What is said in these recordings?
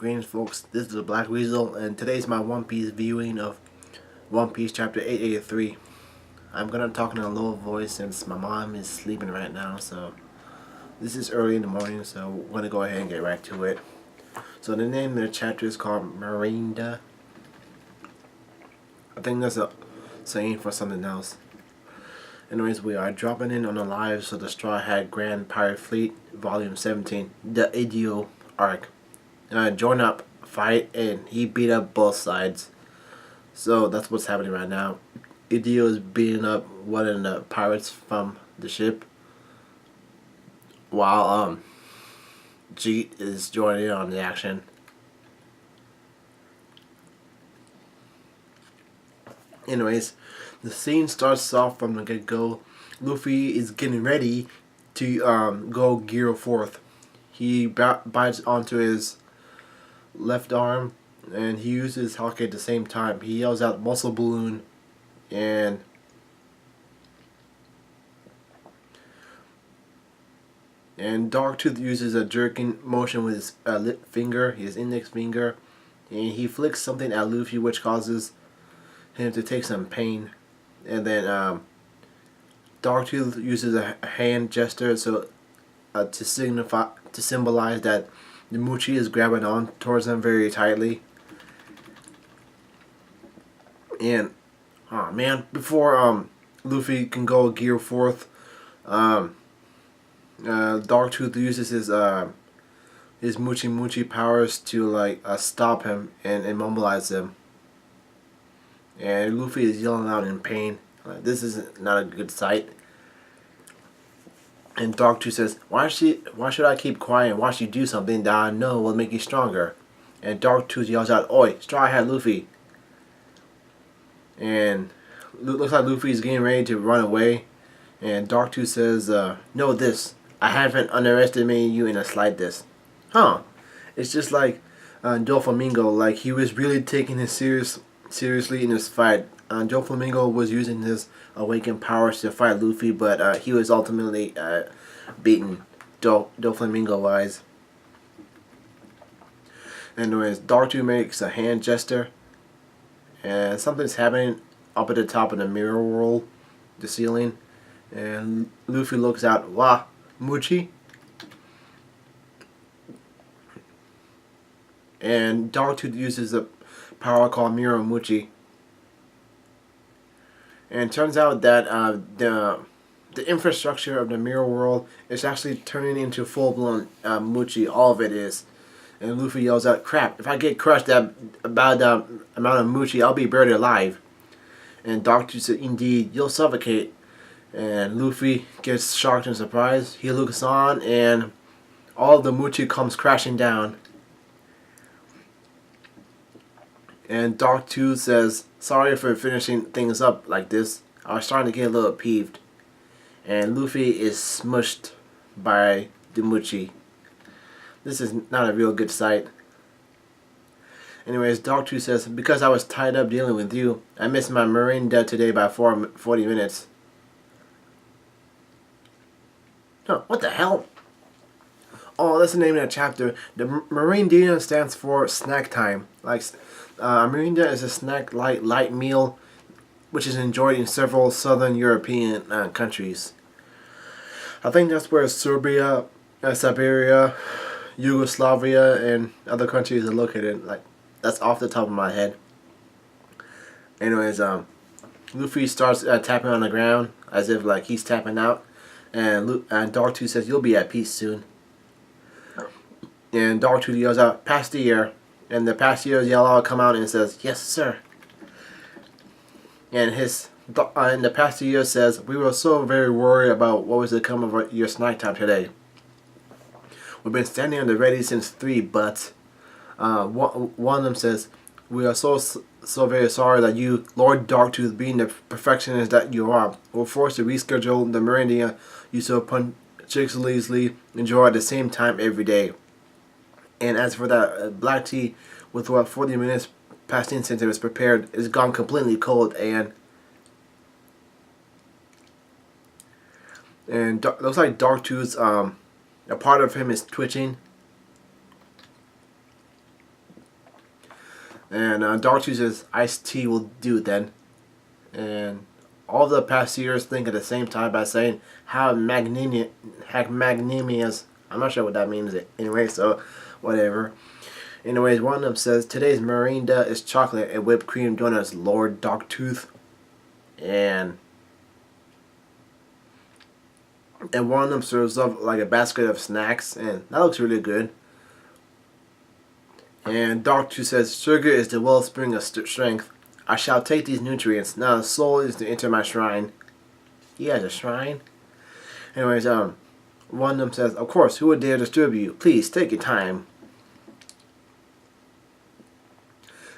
Greetings folks, this is the BlackWeasel and today's my One Piece viewing of One Piece chapter 883. I'm gonna talk in a low voice since my mom is sleeping right now, so this is early in the morning, so we're gonna go ahead and get right to it. So the name of the chapter is called Marinda. I think that's a saying for something else. Anyways, we are dropping in on the lives of the Straw Hat Grand Pirate Fleet, Volume 17, the Adios arc. Join up, fight, and he beat up both sides. So that's what's happening right now. Adios is beating up one of the pirates from the ship, while Jeet is joining in on the action. Anyways, the scene starts off from the get-go. Luffy is getting ready to go gear forth. He bites onto his left arm and he uses hockey at the same time. He yells out muscle balloon, and Dogtooth uses a jerking motion with his lip finger, his index finger, and he flicks something at Luffy which causes him to take some pain. And then Dogtooth uses a hand gesture to symbolize that the Muchi is grabbing on towards him very tightly. And oh man, before Luffy can go gear forth, Dogtooth uses his Muchi powers to stop him and immobilize him. And Luffy is yelling out in pain. This is not a good sight. And Dogtooth says, why should I keep quiet and watch you do something that I know will make you stronger? And Dogtooth yells out, oi, Straw Hat Luffy. And looks like Luffy is getting ready to run away. And Dogtooth says, know this, I haven't underestimated you in the slightest. Huh. It's just like Doflamingo, like he was really taking his seriously in this fight. Doflamingo was using his awakened powers to fight Luffy, but he was ultimately beaten Doflamingo wise. Anyways, Dogtooth makes a hand gesture, and something's happening up at the top of the mirror world, the ceiling, and Luffy looks out. Wah, Muchi. And Dogtooth uses a power called Mirror Muchi. And it turns out that the infrastructure of the mirror world is actually turning into full-blown Muchi. All of it is. And Luffy yells out, crap, if I get crushed about the amount of Muchi, I'll be buried alive. And Dogtooth said, indeed, you'll suffocate. And Luffy gets shocked and surprised. He looks on and all of the Muchi comes crashing down. And Dogtooth says, sorry for finishing things up like this. I was starting to get a little peeved. And Luffy is smushed by the Muchi. This is not a real good sight. Anyways, Dogtooth says, because I was tied up dealing with you, I missed my Marinda today by 40 minutes. Oh, what the hell? Oh, that's the name of that chapter. The Marinda stands for snack time. Marinda is a snack light meal which is enjoyed in several southern European countries. I think that's where Serbia, Siberia, Yugoslavia, and other countries are located. That's off the top of my head. Anyways, Luffy starts tapping on the ground as if he's tapping out, and Dogtooth says, "You'll be at peace soon." And Dogtooth yells out, "Pass the ear." And the Pastiers yell out, come out, and says, "Yes, sir." And the Pastier says, "We were so very worried about what was to come of your snack time today. We've been standing on the ready since 3, but one of them says, we are so very sorry that you, Lord Dogtooth, being the perfectionist that you are, were forced to reschedule the meridian you so punctiliously enjoy at the same time every day. And as for that black tea, with what 40 minutes past since it was prepared, it's gone completely cold, and looks like Dogtooth's a part of him is twitching. And Darktooth says, iced tea will do then. And all the passengers think at the same time by saying how magnanimous. I'm not sure what that means anyway, so whatever. Anyways, one of them says, today's merinda is chocolate and whipped cream donuts, Lord Darktooth. And one of them serves up like a basket of snacks, and that looks really good. And Darktooth says, sugar is the wellspring of strength. I shall take these nutrients. Now the soul is to enter my shrine. He has a shrine? Anyways, one of them says, of course, who would dare disturb you? Please, take your time.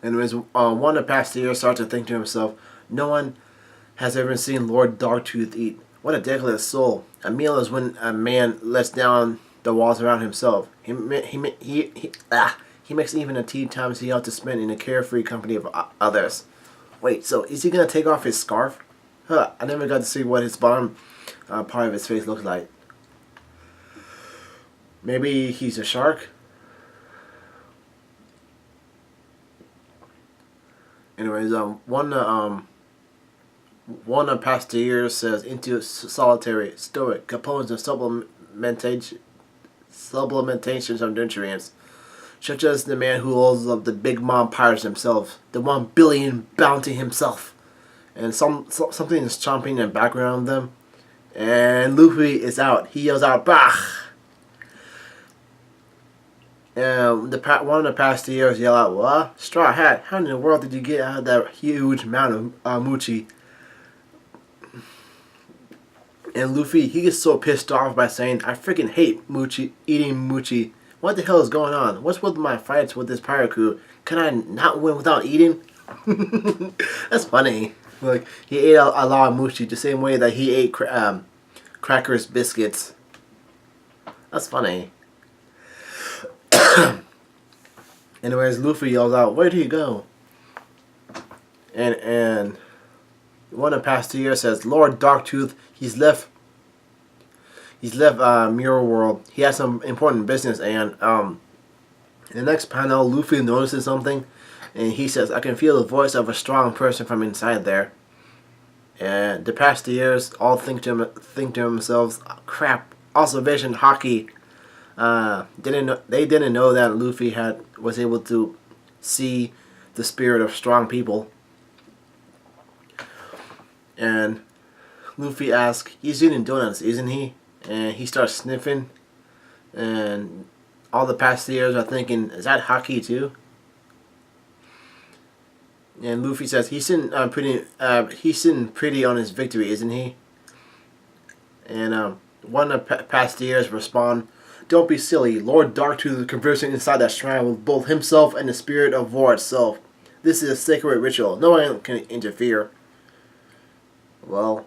Anyways, one of the passengers starts to think to himself, no one has ever seen Lord Darktooth eat. What a delicate soul. A meal is when a man lets down the walls around himself. He makes even the tea times he ought to spend in the carefree company of others. Wait, so is he going to take off his scarf? Huh, I never got to see what his bottom part of his face looks like. Maybe he's a shark? Anyways, one of the past years says into solitary, stoic, composed of supplementations of nutrients, such as the man who holds up the Big Mom Pirates himself, the 1 billion bounty himself, and something is chomping in the background of them, and Luffy is out. He yells out, "Bah!" And one of the past years yell out, "What? Straw Hat, how in the world did you get out of that huge amount of mochi?" And Luffy, he gets so pissed off by saying, I freaking hate eating mochi. What the hell is going on? What's with my fights with this pirate crew? Can I not win without eating? That's funny. Like, he ate a lot of mochi the same way that he ate crackers, biscuits. That's funny. Anyways, Luffy yells out, where do you go? And one of the past 2 years says, Lord Darktooth, he's left Mirror World. He has some important business, and in the next panel, Luffy notices something, and he says, I can feel the voice of a strong person from inside there. And the past 2 years all think to themselves, crap, observation hockey. They didn't know that Luffy was able to see the spirit of strong people. And Luffy asks, he's eating donuts, isn't he? And he starts sniffing. And all the past years are thinking, is that hockey too? And Luffy says, he's sitting pretty on his victory, isn't he? And one of the past years respond, don't be silly. Lord Darktooth is conversing inside that shrine with both himself and the spirit of war itself. This is a sacred ritual. No one can interfere. Well,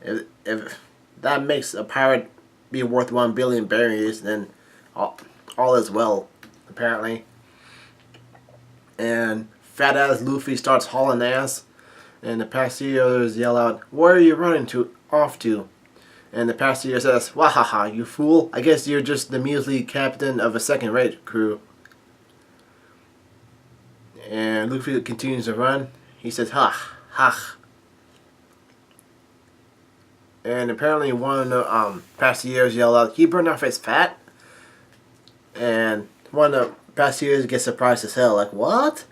if that makes a pirate be worth 1 billion berries, then all is well, apparently. And fat ass Luffy starts hauling ass, and the passengers yell out, where are you running off to? And the passenger says, wahaha, you fool. I guess you're just the measly captain of a second-rate crew. And Luffy continues to run. He says, ha, ha. And apparently one of the passengers yell out, he burned off his fat? And one of the passengers gets surprised as hell, like, what?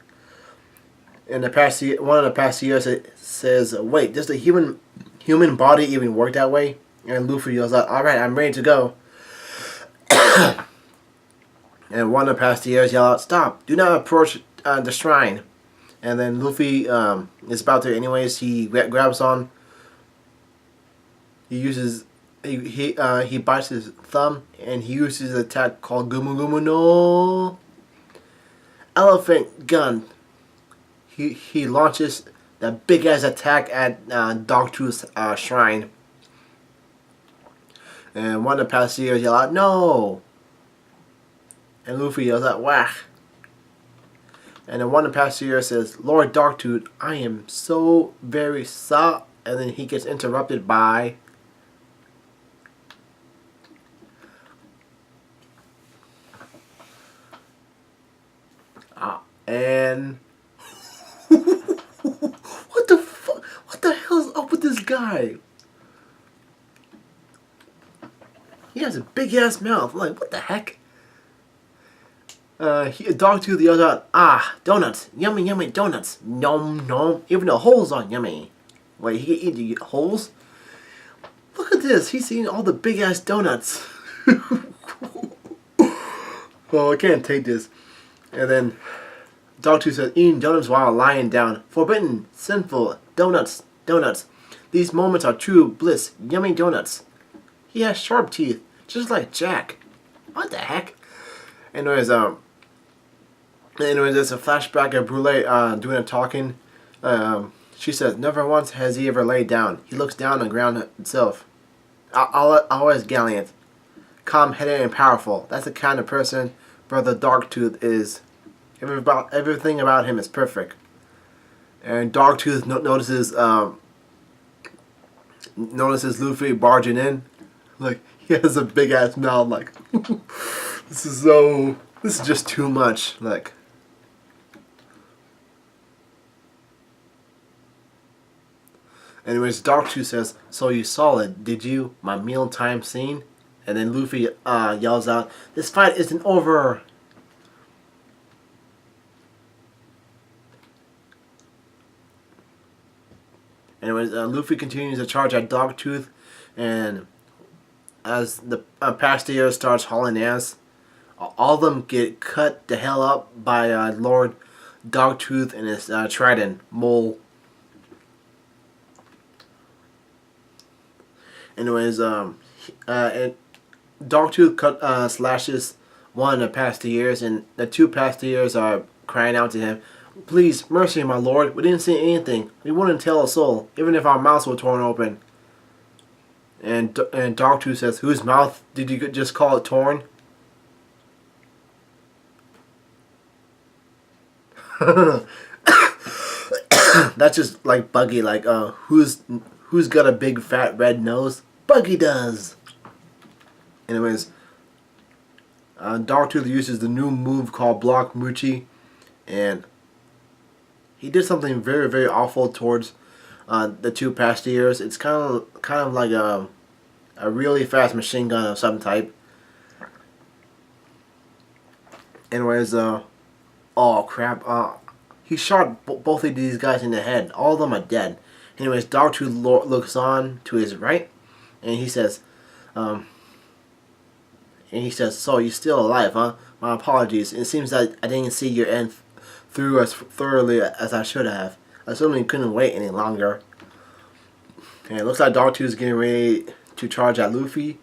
And one of the passengers says, wait, does the human body even work that way? And Luffy yells out, alright, I'm ready to go. And one of the passengers yell out, stop, do not approach the shrine. And then Luffy is about to anyways. He grabs on. He bites his thumb, and he uses an attack called Gumu Gumu no Elephant Gun. He launches the big ass attack at Darktooth's shrine. And one of the passengers yell out, no! And Luffy yells out, whack! And then one of the passengers says, Lord Darktooth, I am so very sorry. And then he gets interrupted by And what the fuck? What the hell's up with this guy? He has a big ass mouth. I'm like, what the heck? Dogtooth yells out, "Ah, donuts! Yummy, yummy donuts! Nom, nom! Even the holes are yummy!" Wait, he can eat the holes? Look at this! He's eating all the big ass donuts! Well, I can't take this. And then Dogtooth says, "Eating donuts while lying down. Forbidden, sinful, donuts, donuts. These moments are true bliss. Yummy donuts." He has sharp teeth, just like Jack. What the heck? Anyways, there's a flashback of Brule doing a talking. She says, "Never once has he ever laid down. He looks down on the ground itself. Always gallant, calm-headed, and powerful. That's the kind of person Brother Dogtooth is. Everything about him is perfect." And Dogtooth notices Luffy barging in. Like, he has a big ass mouth. Like, this is just too much. Like, anyways, Dogtooth says, "So you saw it, did you? My mealtime scene?" And then Luffy yells out, "This fight isn't over." Anyways, Luffy continues to charge at Dogtooth, and as the Pasteur starts hauling ass, all of them get cut the hell up by Lord Dogtooth and his trident, Mole. Anyways, and Dogtooth slashes one of the Pasteurs, and the two Pasteurs are crying out to him, "Please, mercy, my lord. We didn't see anything. We wouldn't tell a soul, even if our mouths were torn open." And Dogtooth says, "Whose mouth did you just call it torn?" That's just like Buggy. Like, who's got a big fat red nose? Buggy does. Anyways, Dogtooth uses the new move called Block Moochie, and he did something very, very awful towards the two Pasteurs. It's kind of like a really fast machine gun of some type. Anyways, oh crap! He shot both of these guys in the head. All of them are dead. Anyways, Dogtooth looks on to his right, and he says, "So you're still alive, huh? My apologies. It seems that I didn't see your end through as thoroughly as I should have. I certainly couldn't wait any longer." And it looks like Dogtooth is getting ready to charge at Luffy.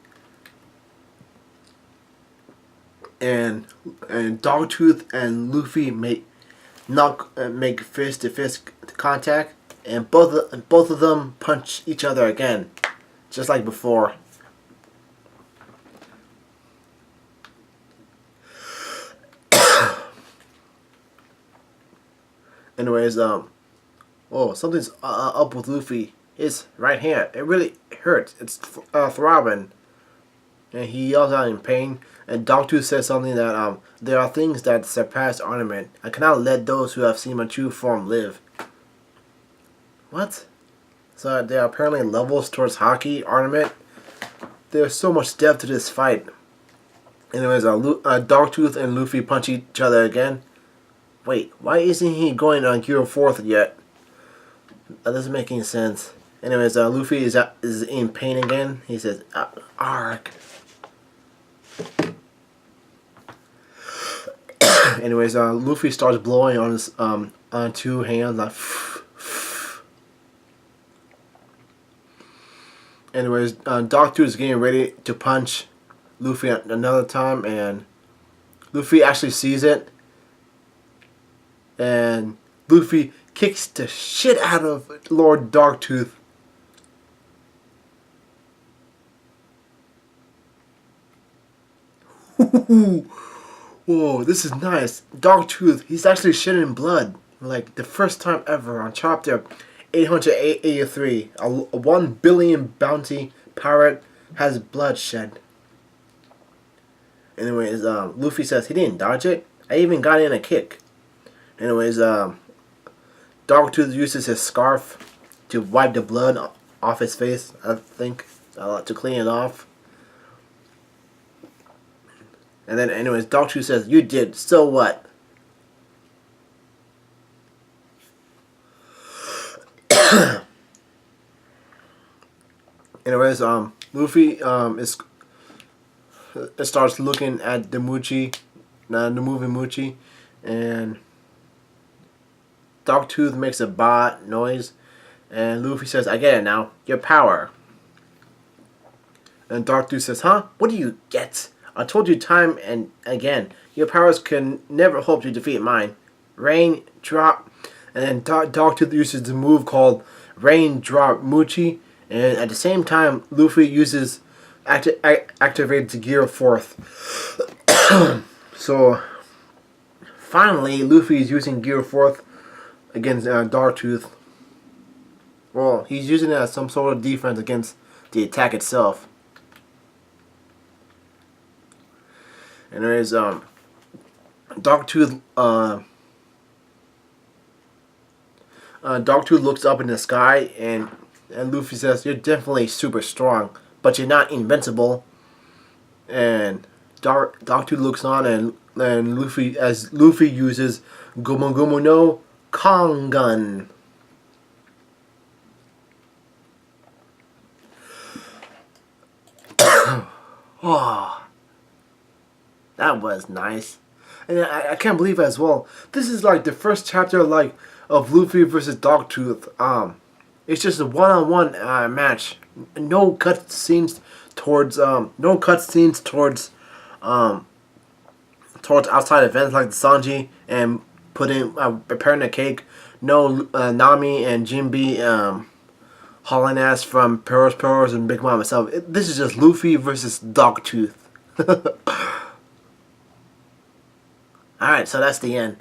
And Dogtooth and Luffy make fist-to-fist contact, and both of them punch each other again, just like before. Anyways, something's up with Luffy. His right hand, it really hurts. It's throbbing, and he yells out in pain. And Dogtooth says something that there are things that surpass ornament. I cannot let those who have seen my true form live. What? So there are apparently levels towards Haki ornament. There's so much depth to this fight. Anyways, Dogtooth and Luffy punch each other again. Wait, why isn't he going on Gear 4th yet? That doesn't make any sense. Anyways, Luffy is in pain again. He says, "Arg." Anyways, Luffy starts blowing on his on two hands, like. Anyways, Dogtooth is getting ready to punch Luffy another time, and Luffy actually sees it, and Luffy kicks the shit out of Lord Dogtooth. Whoa, this is nice. Dogtooth, he's actually shedding blood. Like, the first time ever on chapter 883. A 1 billion bounty pirate has blood shed. Anyways, Luffy says he didn't dodge it. I even got in a kick. Anyways, Dogtooth uses his scarf to wipe the blood off his face, I think, to clean it off. And then, anyways, Dogtooth says, "You did, so what?" Anyways, Luffy starts looking at the Muchi, the moving Muchi, and Dogtooth makes a "ba" noise, and Luffy says, "I get it now. Your power." And Dogtooth says, "Huh? What do you get? I told you time and again, your powers can never hope to defeat mine. Rain, drop." And then Dogtooth uses the move called Raindrop Muchi, and at the same time, Luffy uses activates the Gear 4th. So finally, Luffy is using Gear 4th against Dogtooth. Well, he's using it as some sort of defense against the attack itself. And there is Dogtooth. Dogtooth looks up in the sky, and Luffy says, "You're definitely super strong, but you're not invincible." And Dogtooth looks on, and Luffy uses Gomu Gomu no Kongan. Oh, that was nice. And I can't believe it as well. This is like the first chapter of Luffy versus Dogtooth. It's just a one-on-one match. No cut scenes towards towards outside events like the Sanji and preparing a cake. No Nami and Jinbe hauling ass from Peros and Big Mom itself. This is just Luffy versus Dogtooth. Alright, so that's the end.